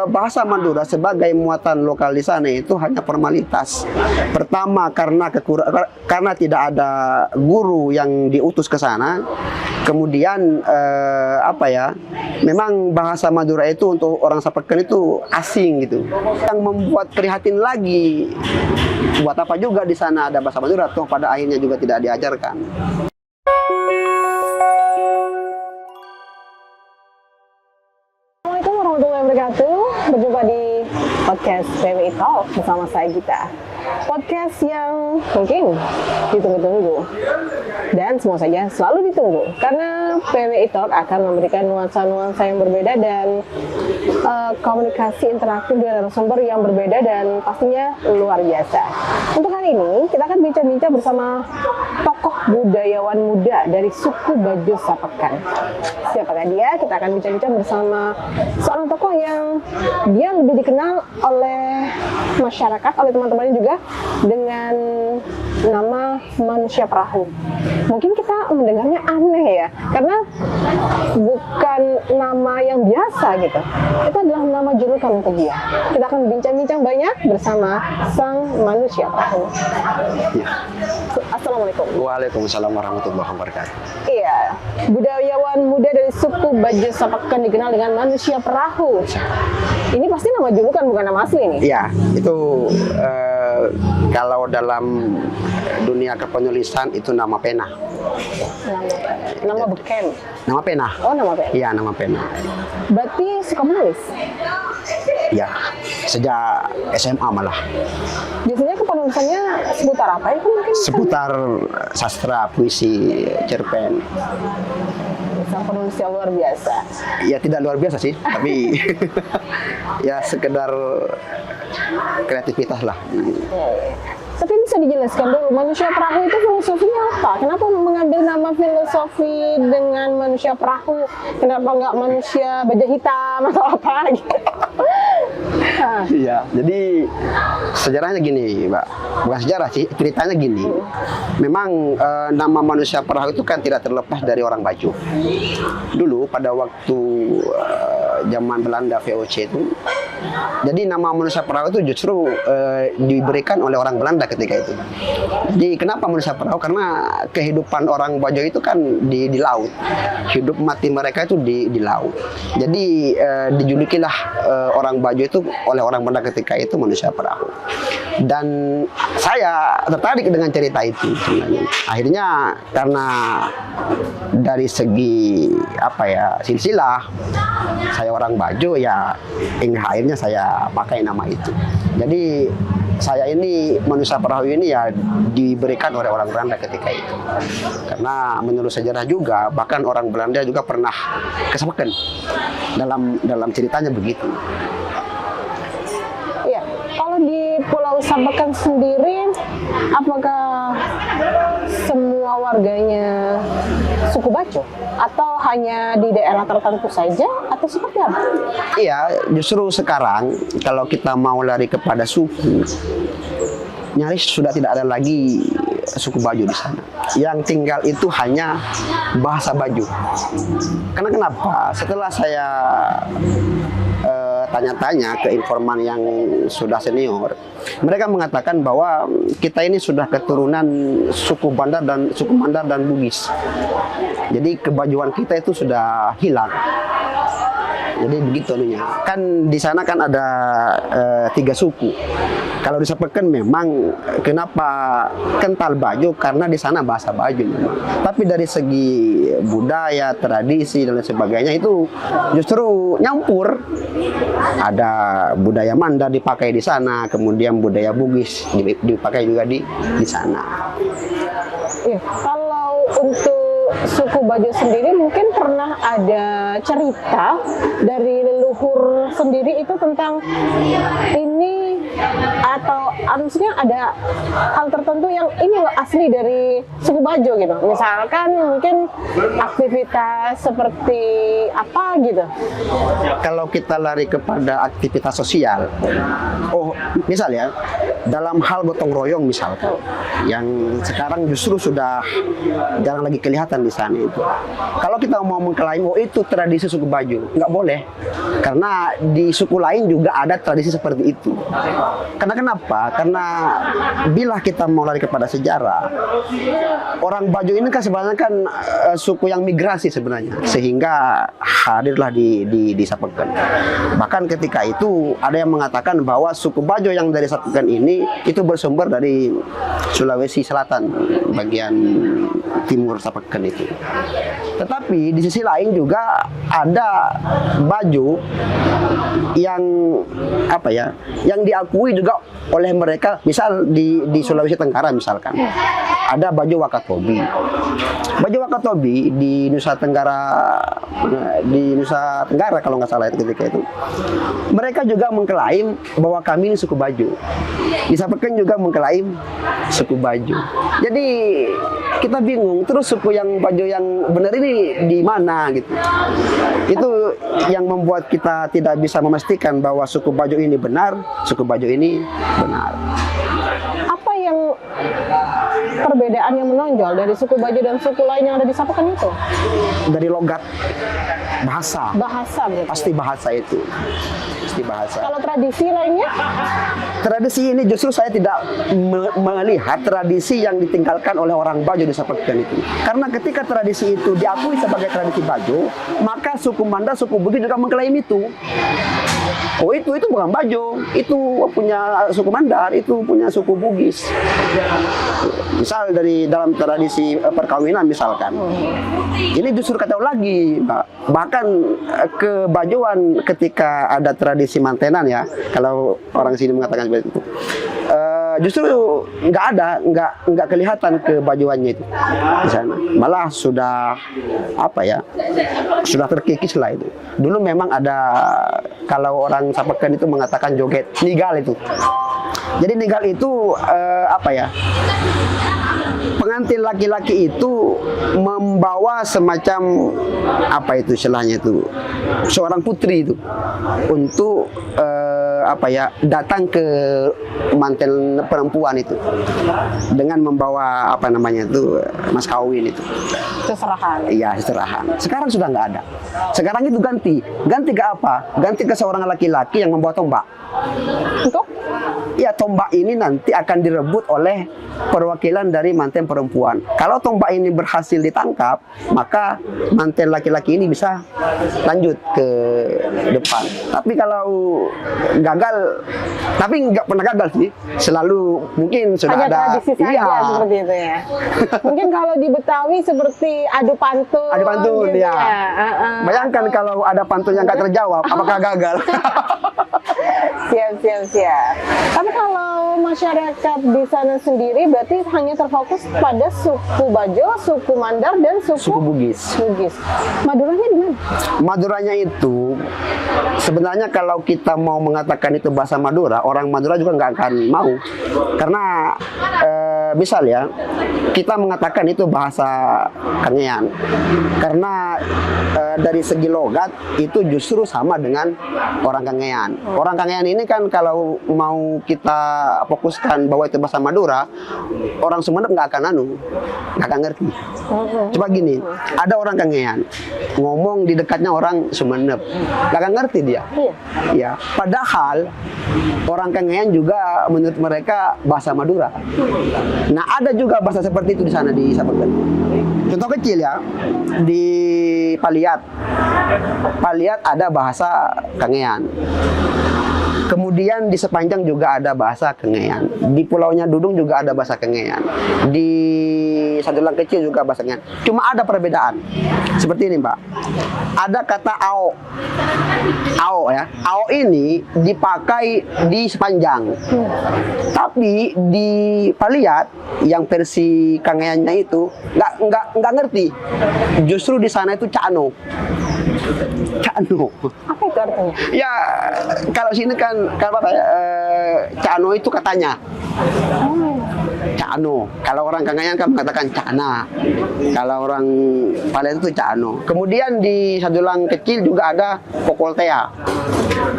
bahasa Madura sebagai muatan lokal di sana itu hanya formalitas. Pertama karena tidak ada guru yang diutus ke sana. Kemudian memang bahasa Madura itu untuk orang Sapeken itu asing gitu. Yang membuat prihatin lagi, buat apa juga di sana ada bahasa Madura, toh pada akhirnya juga tidak diajarkan. Assalamualaikum warahmatullahi wabarakatuh. Berjumpa di podcast PWI Talk bersama saya Gita. Podcast yang mungkin ditunggu-tunggu dan semua saja selalu ditunggu karena PWI Talk akan memberikan nuansa-nuansa yang berbeda dan komunikasi interaktif dengan narasumber yang berbeda dan pastinya luar biasa. Untuk hari ini kita akan bincang-bincang bersama tokoh budayawan muda dari suku Bajo Sapeken. Siapakah dia? Kita akan bincang-bincang bersama seorang tokoh yang dia lebih dikenal oleh masyarakat, oleh teman-temannya juga dengan nama Manusia Perahu. Mungkin kita mendengarnya aneh ya, karena bukan nama yang biasa gitu. Itu adalah nama julukan untuk dia. Kita akan bincang-bincang banyak bersama sang Manusia Perahu. Ya. Assalamualaikum. Waalaikumsalam warahmatullahi wabarakatuh. Iya, budayawan muda dari suku Bajo Sapeken dikenal dengan Manusia Perahu. Ini pasti nama julukan, bukan nama asli nih? Iya, itu kalau dalam dunia kepenulisan itu nama pena. Nama beken. Nama pena. Oh, nama pena. Iya, nama pena. Berarti suka menulis? Ya, sejak SMA malah. Biasanya kepenulisannya seputar apa itu mungkin? Seputar sastra, puisi, cerpen. Sang penulis yang luar biasa. Ya tidak luar biasa sih, tapi ya sekedar kreativitas lah. Tapi bisa dijelaskan dulu, Manusia Perahu itu filosofinya apa? Kenapa mengambil nama filosofi dengan Manusia Perahu? Kenapa nggak Manusia Baja Hitam atau apa gitu? Iya, jadi sejarahnya gini, Mbak. Bukan sejarah sih, ceritanya gini. Memang nama Manusia Perahu itu kan tidak terlepas dari orang Bajo. Dulu pada waktu zaman Belanda VOC itu, jadi nama Manusia Perahu itu justru diberikan oleh orang Belanda ketika itu. Jadi kenapa Manusia Perahu? Karena kehidupan orang Bajo itu kan di laut. Hidup mati mereka itu di laut. Jadi dijulukilah orang Bajo itu oleh orang Belanda ketika itu Manusia Perahu. Dan saya tertarik dengan cerita itu sebenarnya. Akhirnya karena dari segi silsilah, saya orang Bajo ya, hingga akhirnya saya pakai nama itu. Jadi saya ini Manusia Perahu ini ya diberikan oleh orang Belanda ketika itu. Karena menurut sejarah juga bahkan orang Belanda juga pernah ke Sapeken. Dalam ceritanya begitu. Iya, kalau di Pulau Sapeken sendiri, apakah semua warganya suku Bajo atau hanya di daerah tertentu saja atau seperti apa? Iya, justru sekarang kalau kita mau lari kepada suku, nyaris sudah tidak ada lagi suku Bajo di sana. Yang tinggal itu hanya bahasa Bajo. Karena kenapa? Setelah saya tanya-tanya ke informan yang sudah senior, mereka mengatakan bahwa kita ini sudah keturunan suku Mandar dan Bugis. Jadi kebajuan kita itu sudah hilang. Jadi begitu anunya. Kan di sana kan ada 3 suku. Kalau di Sapeken memang kenapa kental Bajo, karena di sana bahasa Bajo memang. Tapi dari segi budaya, tradisi dan lain sebagainya itu justru nyampur. Ada budaya Mandar dipakai di sana, kemudian budaya Bugis dipakai juga di sana. Iya, kalau untuk suku Bajo sendiri mungkin pernah ada cerita dari leluhur sendiri itu tentang ini atau maksudnya ada hal tertentu yang ini loh asli dari suku Bajo gitu. Misalkan mungkin aktivitas seperti apa gitu. Kalau kita lari kepada aktivitas sosial, misal ya, dalam hal gotong royong misalkan, yang sekarang justru sudah jarang lagi kelihatan di sana itu. Kalau kita mau mengklaim, itu tradisi suku Bajo, nggak boleh. Karena di suku lain juga ada tradisi seperti itu. Karena kenapa? Karena bila kita mau lari kepada sejarah, orang Bajo ini kan sebenarnya kan suku yang migrasi sebenarnya, sehingga hadirlah di Sapeken. Bahkan ketika itu ada yang mengatakan bahwa suku Bajo yang dari Sapeken ini itu bersumber dari Sulawesi Selatan, bagian timur Sapeken itu. Tetapi di sisi lain juga ada Bajo yang apa ya, yang diakui juga oleh mereka, misal di Sulawesi Tenggara misalkan ada Bajo Wakatobi. Bajo Wakatobi di Nusa Tenggara kalau nggak salah itu ketika itu, mereka juga mengklaim bahwa kami ini suku Bajo. Di Sapeken juga mengklaim suku Bajo. Jadi kita bingung terus suku yang Bajo yang benar ini di mana gitu. Itu yang membuat kita tidak bisa memastikan bahwa suku Bajo ini benar, suku Bajo ini benar. Apa yang perbedaan yang menonjol dari suku Bajo dan suku lain yang ada di Sapeken itu? Dari logat, bahasa. Bahasa berarti. Pasti bahasa itu. Pasti bahasa. Kalau tradisi lainnya? Tradisi ini justru saya tidak melihat tradisi yang ditinggalkan oleh orang Bajo di Sapeken itu. Karena ketika tradisi itu diakui sebagai tradisi Bajo, maka suku Manda, suku Bugis juga mengklaim itu. Oh itu bukan Bajo, itu punya suku Mandar, itu punya suku Bugis. Misal dalam tradisi perkawinan misalkan, ini justru kata lagi, bahkan kebajoan ketika ada tradisi mantenan ya, kalau orang sini mengatakan seperti itu, justru nggak kelihatan kebajoannya itu di sana. Malah sudah sudah terkikis lah itu. Dulu memang ada, kalau orang Sapeken itu mengatakan joget nigal itu. Jadi nigal itu pengantin laki-laki itu membawa semacam istilahnya itu, seorang putri itu untuk datang ke manten perempuan itu dengan membawa mas kawin itu. Seserahan. Iya, seserahan. Sekarang sudah nggak ada. Sekarang itu ganti ke apa? Ganti ke seorang laki-laki yang membawa tombak. Untuk? Ya, tombak ini nanti akan direbut oleh perwakilan dari manten perempuan. Kalau tombak ini berhasil ditangkap, maka manten laki-laki ini bisa lanjut ke depan. Tapi kalau gagal, tapi nggak pernah gagal sih. Selalu mungkin sudah hanya ada tradisi saja seperti itu ya. Mungkin kalau di Betawi seperti adu pantun. Adu pantun gitu ya. Bayangkan kalau ada pantun yang nggak terjawab, apakah gagal? Siap. Tapi kalau masyarakat di sana sendiri berarti hanya terfokus pada suku Bajo, suku Mandar, dan suku Bugis. Maduranya di mana? Maduranya itu sebenarnya kalau kita mau mengatakan itu bahasa Madura, orang Madura juga nggak akan mau. Karena misal ya, kita mengatakan itu bahasa Kangean. Karena dari segi logat itu justru sama dengan orang Kangean. Orang Kangean ini kan kalau mau kita fokuskan bahwa itu bahasa Madura, orang Sumeneb nggak akan ngerti. Coba gini, ada orang Kangean ngomong di dekatnya orang Sumeneb, nggak akan ngerti dia. Ya, padahal orang Kangean juga menurut mereka bahasa Madura. Nah, ada juga bahasa seperti itu di sana di Sapeken. Contoh kecil ya, di Paliat ada bahasa Kangean. Kemudian di Sepanjang juga ada bahasa Kangean. Di Pulaunya Dudung juga ada bahasa Kangean. Di Sadulang Kecil juga bahasa Kangean. Cuma ada perbedaan. Seperti ini, Mbak. Ada kata ao. Ao ya. Ao ini dipakai di sepanjang. Tapi di Paliat yang versi Kangeannya itu nggak ngerti. Justru di sana itu cano. Cano. Apa itu artinya? Ya kalau sini kan apa ya? Cano itu katanya. Cano. Kalau orang Kangean kan mengatakan cana. Kalau orang Paliat itu cano. Kemudian di Sadulang Kecil juga ada pokoltea.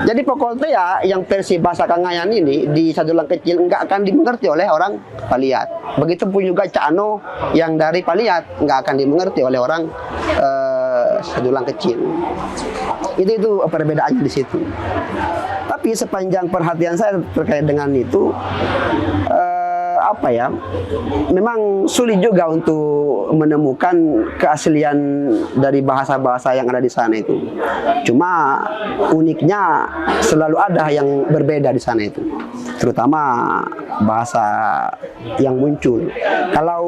Jadi pokoltea yang versi bahasa Kangean ini di Sadulang Kecil nggak akan dimengerti oleh orang Paliat. Begitupun juga cano yang dari Paliat nggak akan dimengerti oleh orang Sadulang Kecil. Itu perbedaannya di situ. Tapi sepanjang perhatian saya terkait dengan itu, apa ya, memang sulit juga untuk menemukan keaslian dari bahasa-bahasa yang ada di sana itu. Cuma uniknya selalu ada yang berbeda di sana itu, terutama bahasa yang muncul. Kalau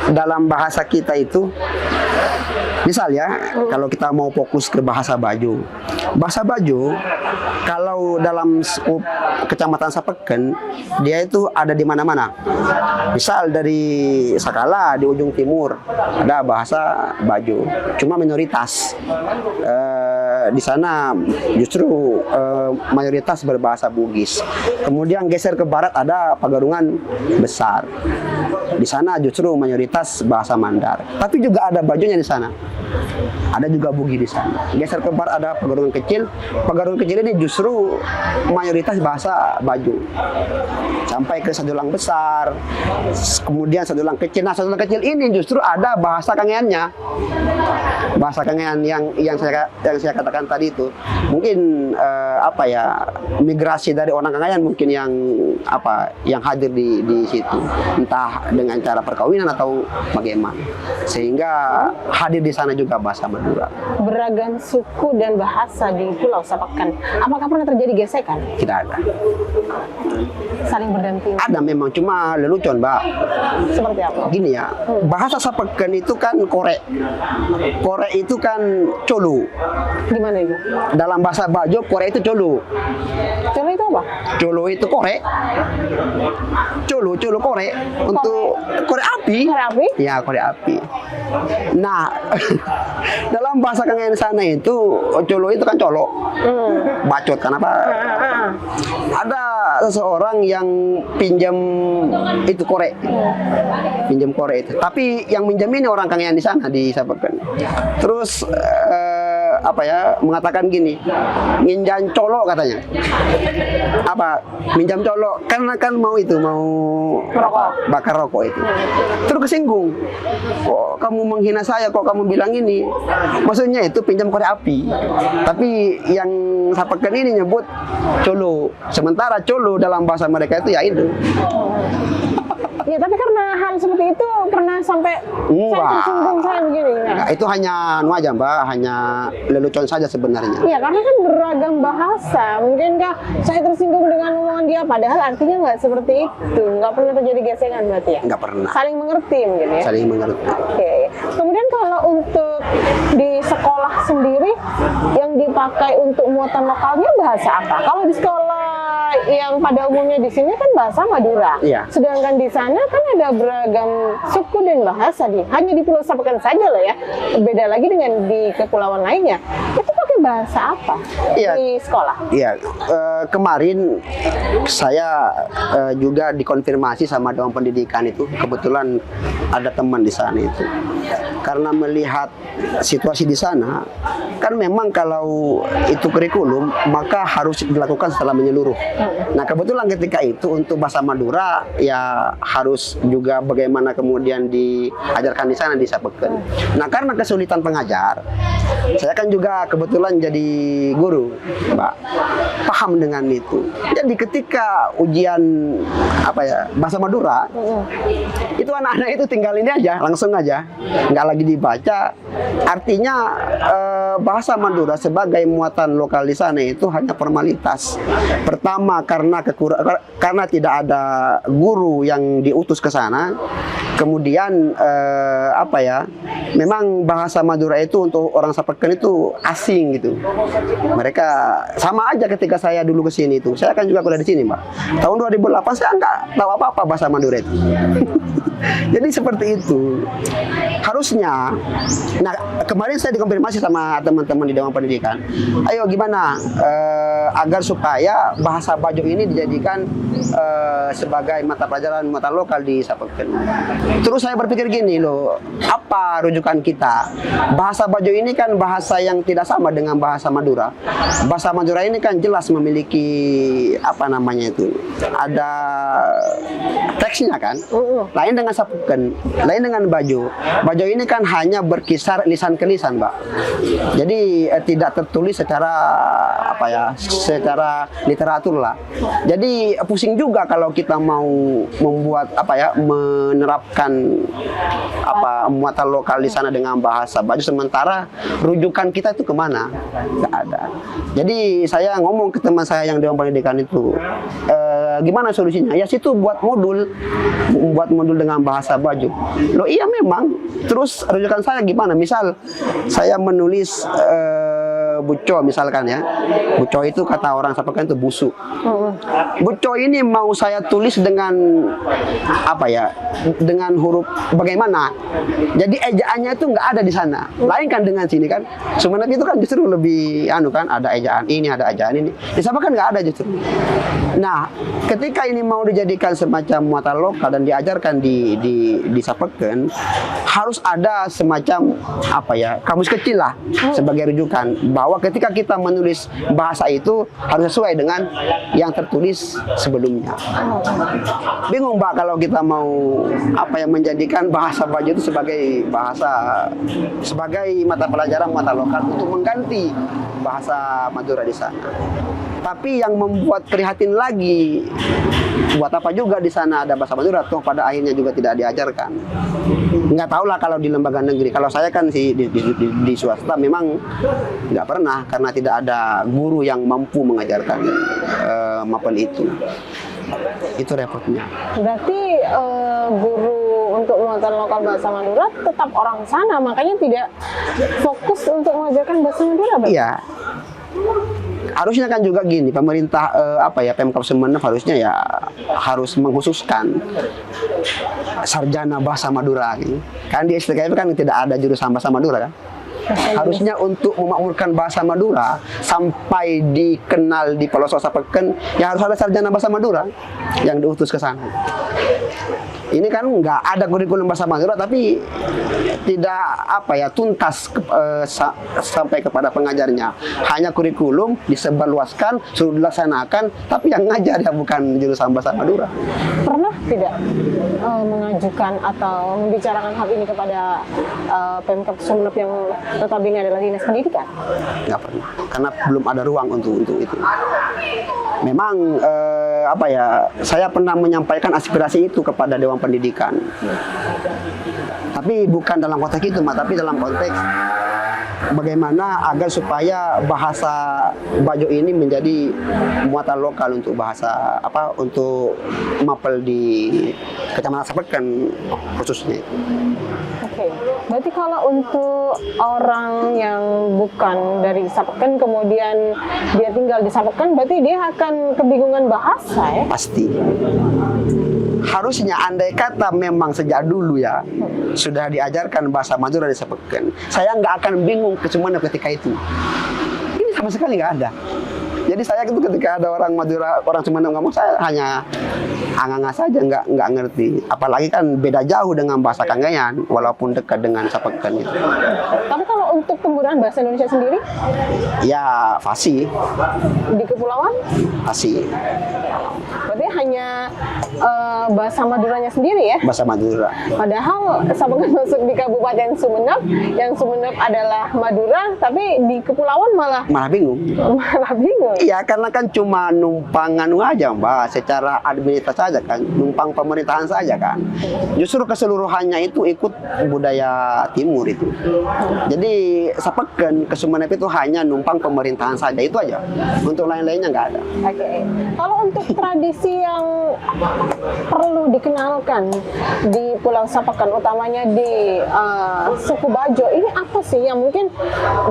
dalam bahasa kita itu, misal ya, kalau kita mau fokus ke bahasa Bajo, kalau dalam skup Kecamatan Sapeken, dia itu ada di mana-mana. Misal dari Sakala di ujung timur ada bahasa Bajo, cuma minoritas. Di sana justru mayoritas berbahasa Bugis. Kemudian geser ke barat ada Pagarungan Besar. Di sana justru mayoritas bahasa Mandar. Tapi juga ada Bajonya di sana. Ada juga Bugi di sana. Geser ke barat ada Pagarungan Kecil. Pagarungan Kecil ini justru mayoritas bahasa Bajo. Sampai ke Sadulang Besar, kemudian Sadulang Kecil. Nah, Sadulang Kecil ini justru ada bahasa Kangeannya. Bahasa Kangean yang saya katakan tadi itu. Mungkin apa ya, migrasi dari orang Kangean mungkin yang hadir di situ. Entah dengan cara perkawinan atau bagaimana. Sehingga hadir di sana juga bahasa Madura. Beragam suku dan bahasa di Pulau Sapeken. Apakah pernah terjadi gesekan? Tidak ada. Saling berdampingan. Ada memang, cuma lelucon, Mbak. Seperti apa? Gini ya, bahasa Sapeken itu kan korek. Korek itu kan colo. Gimana itu? Dalam bahasa Bajo, korek itu colo. Colo itu apa? Colo itu korek. Colo korek. Untuk korek api. Korek api? Ya, korek api. Nah, dalam bahasa Kangean sana itu, colo itu kan colok. Bacot kan apa? Ada seseorang yang pinjam itu korek. Pinjam korek itu. Tapi yang minjam ini orang Kangean di sana di Sapeken. Terus apa ya, mengatakan gini, nginjan colok katanya. Apa? Minjam colok karena kan mau Rokok. bakar rokok itu. Terus kesinggung. Kok kamu menghina saya, kok kamu bilang ini? Maksudnya itu pinjam korek api. Tapi yang Sapeken ini nyebut colo. Sementara colo dalam bahasa mereka itu ya itu. Ya, tapi karena hal seperti itu pernah sampai saya tersinggung, saya begini. Nah, itu hanya aja, Mbak, hanya lelucon saja sebenarnya. Iya, karena kan beragam bahasa. Mungkinkah saya tersinggung dengan omongan dia, padahal artinya nggak seperti itu. Nggak pernah terjadi gesekan berarti ya? Nggak pernah. Saling mengerti mungkin ya? Saling mengerti. Oke. Kemudian kalau untuk di sekolah sendiri, yang dipakai untuk muatan lokalnya bahasa apa? Kalau di sekolah yang pada umumnya di sini kan bahasa Madura. Iya. Sedangkan di sana kan ada beragam suku dan bahasa hanya di Pulau Sapeken saja loh ya. Beda lagi dengan di kepulauan lainnya. Itu pakai bahasa apa di sekolah? Iya, kemarin saya juga dikonfirmasi sama Dewan Pendidikan itu, kebetulan ada teman di sana itu. Karena melihat situasi di sana, kan memang kalau itu kurikulum maka harus dilakukan setelah menyeluruh. Nah, kebetulan ketika itu untuk bahasa Madura ya harus juga bagaimana kemudian diajarkan di sana di Sapeken. Nah, karena kesulitan pengajar, saya kan juga kebetulan jadi guru, Mbak. Paham dengan itu. Jadi ketika ujian bahasa Madura, itu anak-anak itu tinggal ini aja, langsung aja, nggak lagi dibaca, artinya bahasa Madura sebagai muatan lokal di sana itu hanya formalitas. Pertama karena tidak ada guru yang diutus ke sana. Kemudian memang bahasa Madura itu untuk orang Sapeken itu asing gitu. Mereka sama aja ketika saya dulu ke sini itu. Saya kan juga kuliah di sini, Mbak. Tahun 2008 saya nggak tahu apa-apa bahasa Madura itu. Jadi seperti itu. Harusnya, nah kemarin saya dikonfirmasi sama teman-teman di Dewan Pendidikan. Ayo gimana agar supaya bahasa Bajo ini dijadikan sebagai mata pelajaran mata lokal di Sapeken. Terus saya berpikir gini loh, apa rujukan kita? Bahasa Bajo ini kan bahasa yang tidak sama dengan bahasa Madura. Bahasa Madura ini kan jelas memiliki ada teksnya kan. Lain dengan Sapeken, lain dengan Bajo. Bajo ini kan hanya berkisar lisan ke lisan, Mbak. Jadi tidak tertulis secara secara literatur lah. Jadi pusing juga kalau kita mau membuat menerapkan muatan lokal di sana dengan bahasa Bajo, sementara rujukan kita itu kemana? Nggak ada. Jadi saya ngomong ke teman saya yang Dewan Pendidikan itu, gimana solusinya? Ya situ buat modul dengan bahasa Bajo. Loh iya memang. Terus rujukan saya gimana? Misal saya menulis buco misalkan ya. Buco itu kata orang Sapeken itu busuk. Buco ini mau saya tulis dengan dengan huruf bagaimana? Jadi ejaannya itu nggak ada di sana. Lain kan dengan sini kan. Sumenep itu kan justru lebih ada ejaan ini, ada ejaan ini. Di Sapeken nggak ada justru. Nah, ketika ini mau dijadikan semacam muatan lokal dan diajarkan di Sapeken, harus ada semacam kamus kecil lah sebagai rujukan, bahwa ketika kita menulis bahasa itu harus sesuai dengan yang tertulis sebelumnya. Bingung, Mbak, kalau kita mau menjadikan bahasa Bajo itu sebagai mata pelajaran mata lokal untuk mengganti bahasa Madura di sana. Tapi yang membuat prihatin lagi, buat apa juga di sana ada bahasa Madura, toh pada akhirnya juga tidak diajarkan. Nggak tahu lah kalau di lembaga negeri. Kalau saya kan di swasta memang nggak pernah, karena tidak ada guru yang mampu mengajarkan mapel itu. Itu repotnya. Berarti guru untuk muatan lokal bahasa Madura tetap orang sana, makanya tidak fokus untuk mengajarkan bahasa Madura, Bang? Iya. Harusnya kan juga gini, pemerintah Pemkab Sumenep harusnya ya harus mengkhususkan sarjana bahasa Madura gitu. Kan di STKP kan tidak ada jurusan bahasa Madura kan. Harusnya untuk memakmurkan bahasa Madura sampai dikenal di pelosok Sapeken, ya harus ada sarjana bahasa Madura yang diutus ke sana. Ini kan nggak ada kurikulum bahasa Madura, tapi tidak tuntas sampai kepada pengajarnya. Hanya kurikulum disebarluaskan, suruh dilaksanakan, tapi yang ngajar ya bukan jurusan bahasa Madura. Pernah tidak mengajukan atau membicarakan hal ini kepada Pemkab Sumenep yang notabene adalah Dinas Pendidikan? Nggak pernah, karena belum ada ruang untuk itu. Memang saya pernah menyampaikan aspirasi itu kepada Dewan Pendidikan. Tapi bukan dalam konteks itu, tapi dalam konteks bagaimana agar supaya bahasa Bajo ini menjadi muatan lokal untuk bahasa untuk mapel di Kecamatan Sapeken khususnya. Oke, berarti kalau untuk orang yang bukan dari Sapeken kemudian dia tinggal di Sapeken, berarti dia akan kebingungan bahasa ya? Pasti. Harusnya andai kata memang sejak dulu ya sudah diajarkan bahasa Madura di Sapeken, saya nggak akan bingung ke Sumenep ketika itu. Ini sama sekali nggak ada. Jadi saya itu ketika ada orang Madura, orang Sumenep ngomong, saya hanya anganga saja, nggak ngerti. Apalagi kan beda jauh dengan bahasa Kangean, walaupun dekat dengan Sapeken itu. Tapi kalau untuk penggunaan bahasa Indonesia sendiri? Ya fasih. Di kepulauan? Fasih. Berarti hanya bahasa Maduranya sendiri ya? Bahasa Madura. Padahal Sapeken masuk di Kabupaten Sumenep, yang Sumenep adalah Madura, tapi di kepulauan malah bingung. Malah bingung. Iya, karena kan cuma numpang anu aja Mbak, secara administrasi saja kan, numpang pemerintahan saja kan. Justru keseluruhannya itu ikut budaya timur itu. Jadi Sapeken ke Sumeneb itu hanya numpang pemerintahan saja, itu aja. Untuk lain-lainnya nggak ada. Oke. Kalau untuk tradisi yang perlu dikenalkan di Pulau Sapeken, utamanya di suku Bajo, ini apa sih yang mungkin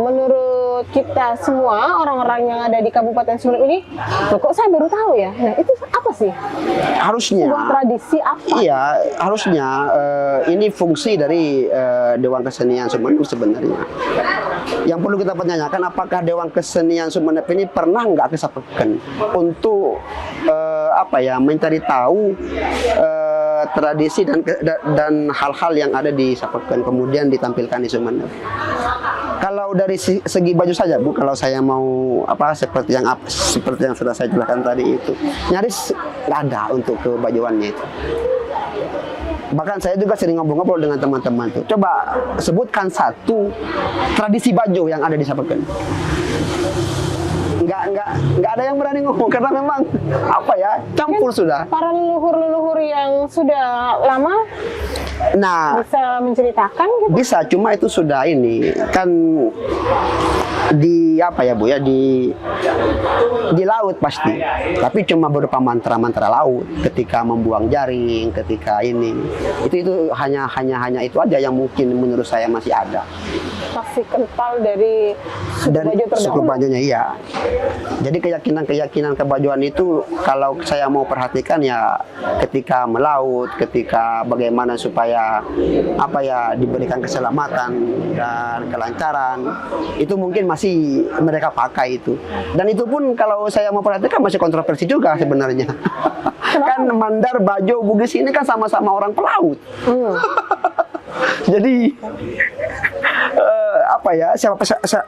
menurut kita semua orang-orang yang ada di Kabupaten Sumeneb ini, loh, kok saya baru tahu ya? Nah, itu apa sih? Harusnya. Sebuah tradisi apa? Iya, harusnya ini fungsi dari Dewan Kesenian Sumeneb sebenarnya. Yang perlu kita pertanyakan, apakah Dewan Kesenian Sumeneb ini pernah nggak ke Sapeken untuk mencari tahu tradisi dan hal-hal yang ada di Sapeken kemudian ditampilkan di Sumeneb. Kalau dari segi baju saja Bu, kalau saya mau seperti yang sudah saya jelaskan tadi itu, nyaris nggak ada untuk kebajuannya itu. Bahkan saya juga sering ngobrol-ngobrol dengan teman-teman tuh. Coba sebutkan satu tradisi baju yang ada di Sapeken. Nggak ada yang berani ngomong karena memang campur sudah. Para leluhur-leluhur yang sudah lama bisa menceritakan gitu. Bisa, cuma itu sudah ini kan di di laut pasti, tapi cuma berupa mantra-mantra laut ketika membuang jaring, ketika ini itu hanya itu aja yang mungkin menurut saya masih ada, masih kental dari suku Bajonya. Iya, jadi keyakinan kebajuan itu kalau saya mau perhatikan ya ketika melaut, ketika bagaimana supaya diberikan keselamatan dan kelancaran, itu mungkin masih mereka pakai itu. Dan itu pun kalau saya mau perhatikan masih kontroversi juga sebenarnya. Kan Mandar, Bajo, Bugis ini kan sama-sama orang pelaut. Jadi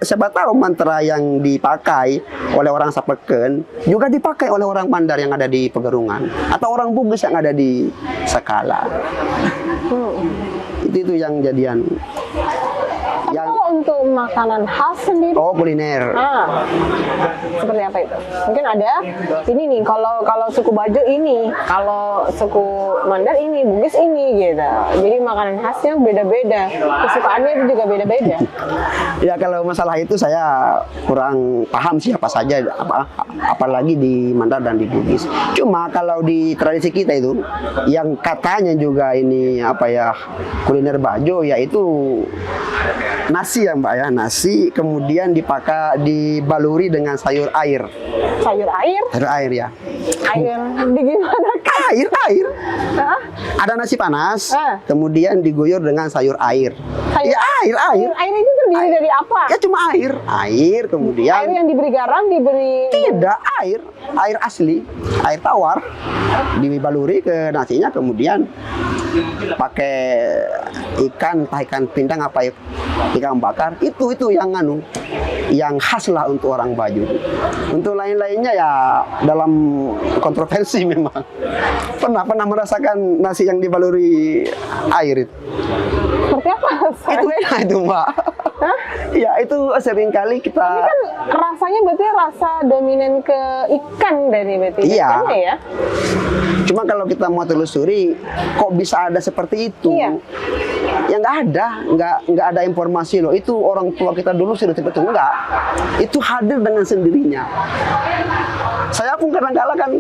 siapa tahu mantra yang dipakai oleh orang Sapeken juga dipakai oleh orang Mandar yang ada di Pegerungan atau orang Bugis yang ada di Sakala. Itu yang jadian. Kalau untuk makanan khas sendiri? Oh, kuliner. Seperti apa itu? Mungkin ada ini nih, kalau suku Bajo ini, kalau suku Mandar ini, Bugis ini gitu. Jadi makanan khasnya beda-beda. Kesukaannya itu juga beda-beda. Ya kalau masalah itu saya kurang paham siapa saja, apalagi di Mandar dan di Bugis. Cuma kalau di tradisi kita itu, yang katanya juga ini kuliner Bajo, yaitu nasi ya Mbak ya, nasi kemudian dibaluri dengan sayur air. Sayur air? Sayur air ya. Air di gimana? Air. Ada nasi panas, kemudian diguyur dengan sayur air. Ya air. Air itu terdiri dari apa? Ya cuma air kemudian. Air yang diberi garam, Tidak, air asli, air tawar, dibaluri ke nasinya, kemudian pakai ikan pindang ikan bakar, itu yang khas lah untuk orang Bajo. Untuk lain-lainnya ya dalam kontroversi memang. Pernah merasakan nasi yang dibaluri air itu? Seperti apa? Itu enak itu Mbak. Hah? Ya itu sering kali kita. Tapi kan rasanya berarti rasa dominan ke ikan dari berarti. Iya. Ya? Cuma kalau kita mau telusuri, kok bisa ada seperti itu? Iya. Ya nggak ada informasi loh. Itu orang tua kita dulu sudah seperti itu, enggak. Itu hadir dengan sendirinya. Saya pun kadang-kala kan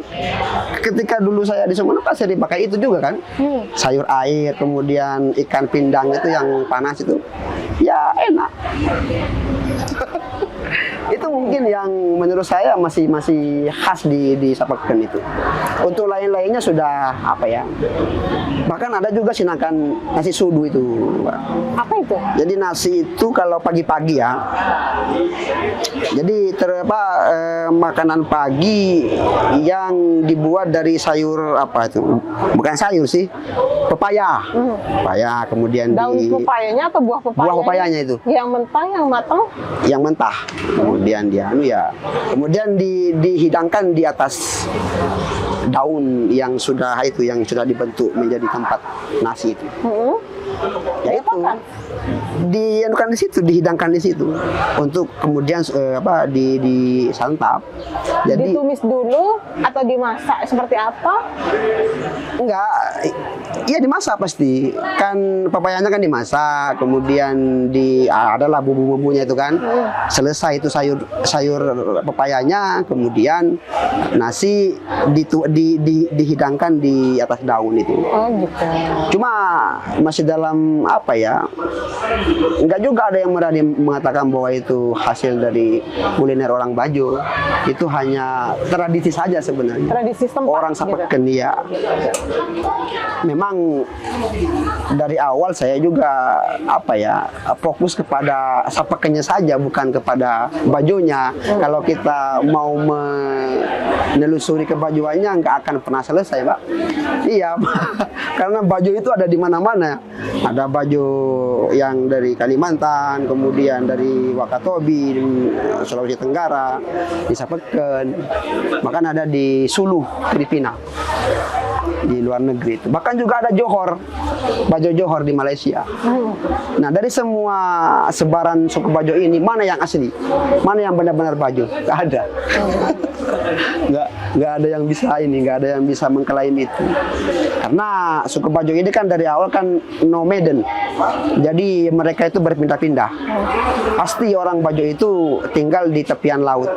ketika dulu saya di Sumeneb kan sering pakai itu juga kan. Sayur air, kemudian ikan pindang itu yang panas itu. Ya enak. Itu mungkin yang menurut saya masih khas di Sapeken itu. Untuk lain-lainnya sudah bahkan ada juga sinakan nasi sudu itu, Mbak. Apa itu? Jadi nasi itu kalau pagi-pagi ya. Jadi makanan pagi yang dibuat dari sayur bukan sayur sih, pepaya. Pepaya, kemudian daun pepayanya atau buah pepayanya? Buah pepayanya itu. Yang mentah, yang matang? Yang mentah. Kemudian kemudian dihidangkan di atas daun yang sudah dibentuk menjadi tempat nasi itu. Ya itu Diapakan? dianukan di situ, dihidangkan di situ untuk kemudian disantap. Jadi Ditumis dulu atau dimasak seperti apa? enggak, iya dimasak pasti. Kan papayanya kan dimasak, kemudian adalah bumbu-bumbunya itu kan. Selesai itu sayur papayanya, kemudian nasi dihidangkan di atas daun itu. Oh gitu. Cuma masih dalam apa ya? Enggak juga ada yang berani mengatakan bahwa itu hasil dari kuliner orang Bajo. Itu hanya tradisi saja sebenarnya. Tradisi setempat. Orang Sapeken ya. Memang dari awal saya juga apa ya, fokus kepada Sapekennya saja, bukan kepada Bajonya. Kalau kita mau menelusuri kebajuannya nggak akan pernah selesai, Pak. Iya, karena Bajo itu ada di mana-mana. Ada Bajo yang dari Kalimantan, kemudian dari Wakatobi, di Sulawesi Tenggara, di Sapeken, bahkan ada di Sulu, Filipina, di luar negeri itu. Bahkan juga ada Johor, Bajo Johor di Malaysia. Nah, dari semua sebaran suku Bajo ini, mana yang asli? Mana yang benar-benar Bajo? Nggak ada. nggak ada yang bisa nggak ada yang bisa mengklaim itu. Karena suku Bajo ini kan dari awal kan nomaden. Jadi mereka itu berpindah-pindah. Pasti orang Bajo itu tinggal di tepian laut.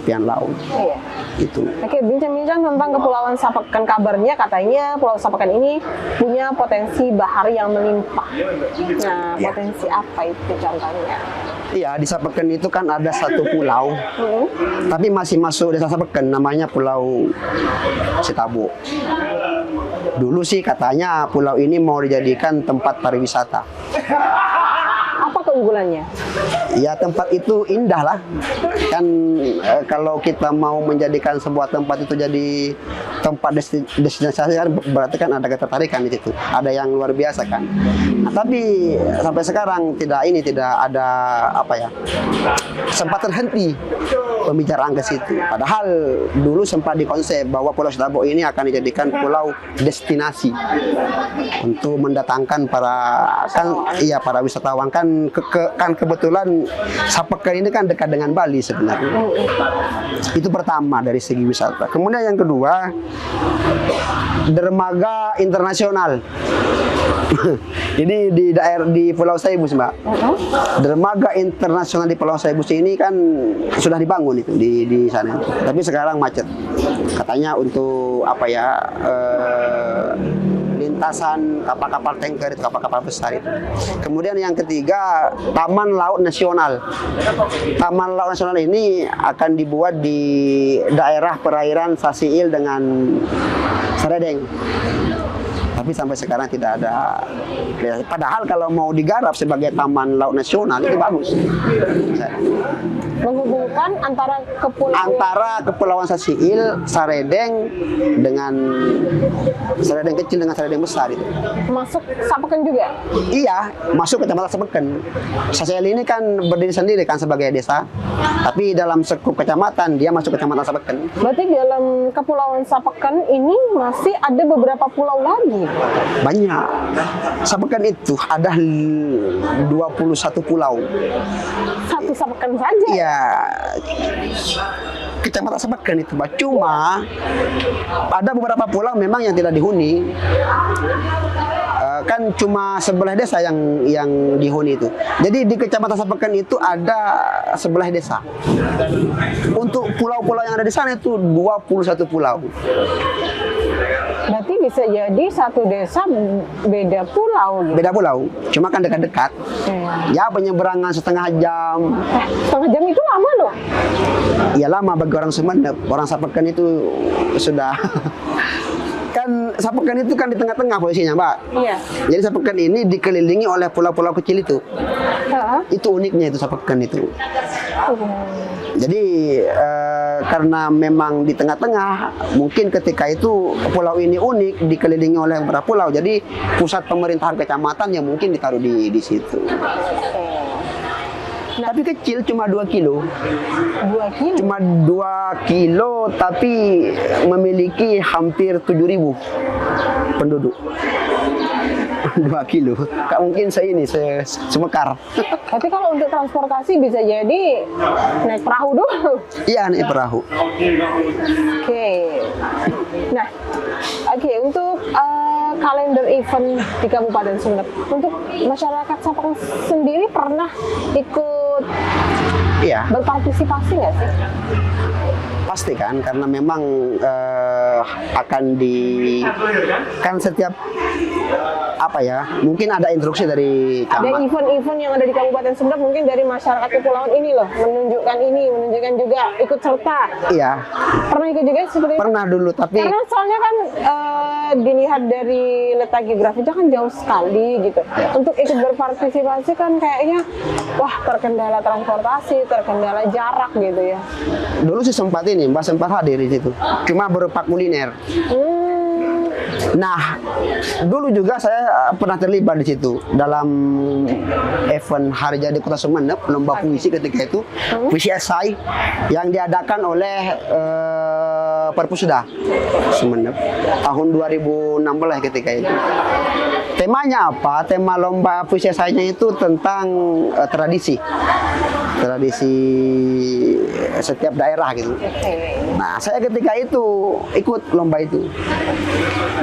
Tepian laut. Iya. Itu. Oke, bincang-bincang tentang Kepulauan Sapeken. Kabarnya katanya Pulau Sapeken ini punya potensi bahar yang melimpah. Nah, Ya. potensi apa itu contohnya? Iya, di Sapeken itu kan ada satu pulau, tapi masih masuk desa Sapeken, namanya Pulau Sitabo. Dulu sih katanya pulau ini mau dijadikan tempat pariwisata. Apa keunggulannya? Ya tempat itu indah lah. Kan kalau kita mau menjadikan sebuah tempat itu jadi tempat destinasi kan berarti kan ada ketertarikan di situ. Ada yang luar biasa kan. Nah, tapi sampai sekarang tidak ada apa ya, sempat terhenti pembicaraan ke situ. Padahal dulu sempat dikonsep bahwa Pulau Sitabo ini akan dijadikan pulau destinasi untuk mendatangkan para wisatawan kan kebetulan Sapeken ini kan dekat dengan Bali sebenarnya. Itu pertama dari segi wisata. Kemudian yang kedua, dermaga internasional. Ini di Pulau Saibus, Mbak. Dermaga internasional di Pulau Saibus ini kan sudah dibangun itu di sana. Tapi sekarang macet. Katanya untuk apa ya? Lintasan kapal-kapal tanker, kapal-kapal besar itu. Kemudian yang ketiga, Taman Laut Nasional. Taman Laut Nasional ini akan dibuat di daerah perairan Sasiil dengan Saredeng. Tapi sampai sekarang tidak ada. Padahal kalau mau digarap sebagai Taman Laut Nasional itu bagus. Menghubungkan antara Kepulauan Sasiil, Saredeng dengan Saredeng kecil dengan Saredeng besar itu. masuk Sapeken juga. Iya, masuk kecamatan Sapeken. Sasiil ini kan berdiri sendiri kan sebagai desa, tapi dalam sekup kecamatan dia masuk kecamatan Sapeken. Berarti dalam Kepulauan Sapeken ini masih ada beberapa pulau lagi. Banyak. Sapeken itu ada 21 pulau. Satu Sapeken saja. Iya. Kecamatan Sapeken itu, cuma ada beberapa pulau memang yang tidak dihuni. Kan cuma sebelah desa yang dihuni itu. Jadi di Kecamatan Sapeken itu ada 11 desa. Untuk pulau-pulau yang ada di sana itu 21 pulau. Berarti bisa jadi satu desa beda pulau gitu. Beda pulau, cuma kan dekat-dekat. Ya penyeberangan setengah jam. Setengah jam itu lama loh. Ya lama bagi orang Sumenep. Orang Sapeken itu sudah kan Sapeken itu kan di tengah-tengah posisinya, Mbak. Iya. Jadi Sapeken ini dikelilingi oleh pulau-pulau kecil itu. Itu uniknya itu Sapeken itu. Jadi karena memang di tengah-tengah, mungkin ketika itu pulau ini unik dikelilingi oleh beberapa pulau. Jadi pusat pemerintahan kecamatan yang mungkin ditaruh di situ. Tapi kecil, cuma 2 kilo. 2 kilo? Cuma 2 kilo, tapi memiliki hampir 7.000 penduduk. 2 kilo. Kak mungkin semekar. Tapi kalau untuk transportasi bisa jadi naik perahu dulu. Iya, naik perahu. Oke. Nah, oke, untuk kalender event di Kabupaten Sumeneb, untuk masyarakat Sapekan sendiri pernah ikut Iya, berpartisipasi nggak sih? pasti kan, karena memang kan setiap mungkin ada instruksi dari Ada camat. event-event yang ada di Kabupaten Sumeneb mungkin dari masyarakat kepulauan ini loh, menunjukkan juga ikut serta. Iya, Pernah ikut juga seperti itu? pernah dulu, tapi Karena soalnya kan dilihat dari letak geografisnya kan jauh sekali gitu. Ya. Untuk ikut berpartisipasi kan kayaknya wah terkendala transportasi, terkendala jarak gitu ya. dulu sih sempat Mbak sempat hadir di situ. Cuma berupa kuliner. Nah, dulu juga saya pernah terlibat di situ dalam event Hari Jadi Kota Sumeneb, lomba puisi ketika itu, puisi esai yang diadakan oleh Perpusda Sumeneb tahun 2016 ketika itu. Temanya apa? Tema lomba puisi esainya itu tentang tradisi setiap daerah gitu. Nah, saya ketika itu ikut lomba itu,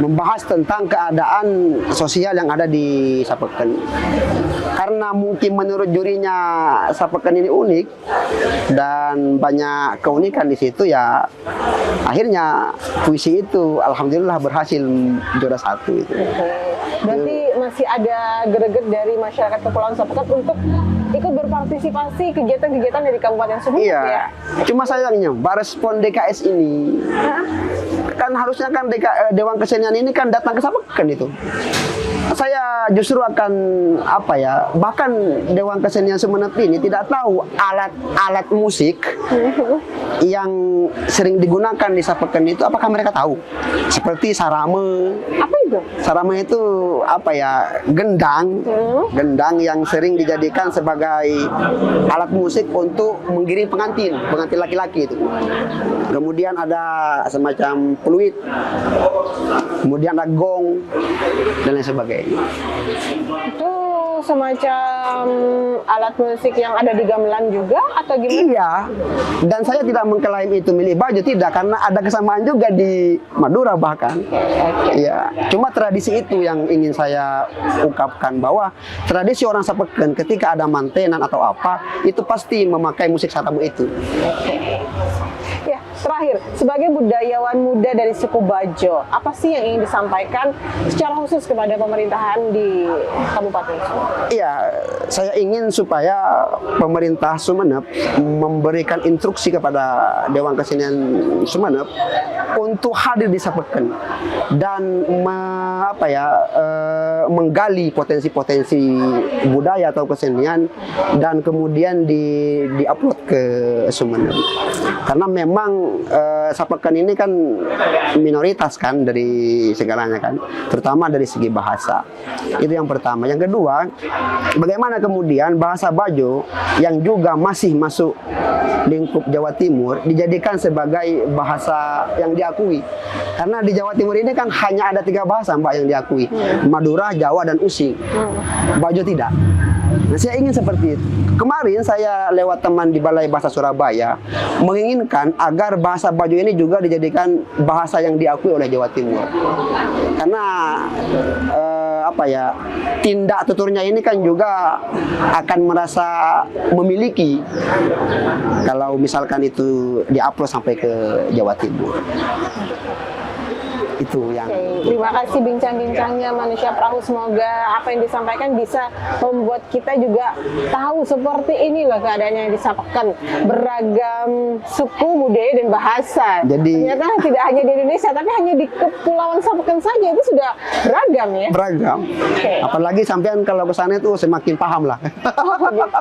membahas tentang keadaan sosial yang ada di Sapekan. Karena mungkin menurut jurinya Sapekan ini unik dan banyak keunikan di situ, ya akhirnya puisi itu alhamdulillah berhasil juara 1 itu. Berarti masih ada greget dari masyarakat Kepulauan Sapekan untuk ikut berpartisipasi kegiatan-kegiatan dari Kabupaten Sumeneb ya? Iya, cuma sayangnya respon DKS ini kan harusnya kan Dewan Kesenian ini kan datang ke Sapekan itu. Saya justru akan bahkan Dewan Kesenian Sumeneb ini tidak tahu alat musik yang sering digunakan di Sapekan itu, apakah mereka tahu? Seperti sarame. Apa itu? Sarame itu gendang yang sering dijadikan sebagai alat musik untuk menggiring pengantin laki-laki itu. Kemudian ada semacam peluit, kemudian ada gong dan lain sebagainya. Itu semacam alat musik yang ada di gamelan juga atau gimana? Iya, dan saya tidak mengklaim itu milik Bajo, tidak, karena ada kesamaan juga di Madura bahkan. Iya, cuma tradisi itu yang ingin saya ungkapkan, bahwa tradisi orang Sapekan ketika ada mantenan atau apa, itu pasti memakai musik saramo itu. Ya, terakhir, sebagai budayawan muda dari suku Bajo, apa sih yang ingin disampaikan secara khusus kepada pemerintahan di Kabupaten Sumeneb? Iya, saya ingin supaya pemerintah Sumeneb memberikan instruksi kepada Dewan Kesenian Sumeneb untuk hadir di Sapekan dan menggali potensi-potensi budaya atau kesenian dan kemudian di-upload ke Sumeneb. Karena memang Sapekan ini kan minoritas kan dari segalanya kan, terutama dari segi bahasa. Itu yang pertama. Yang kedua, bagaimana kemudian bahasa Bajo yang juga masih masuk lingkup Jawa Timur dijadikan sebagai bahasa yang diakui. Karena di Jawa Timur ini kan hanya ada 3 bahasa Mbak yang diakui, Madura, Jawa, dan Using. Bajo tidak. Nah, saya ingin seperti itu. Kemarin saya lewat teman di Balai Bahasa Surabaya menginginkan agar bahasa Bajo ini juga dijadikan bahasa yang diakui oleh Jawa Timur. Karena tindak tuturnya ini kan juga akan merasa memiliki kalau misalkan itu diupload sampai ke Jawa Timur. Itu yang Terima kasih bincang-bincangnya Manusia Perahu. Semoga apa yang disampaikan bisa membuat kita juga tahu seperti ini loh keadaannya yang di Sapekan, beragam suku, budaya, dan bahasa. Jadi ternyata tidak hanya di Indonesia, tapi hanya di Kepulauan Sapekan saja itu sudah beragam ya. beragam. Apalagi sampean kalau ke sana itu semakin paham lah. Oh, gitu.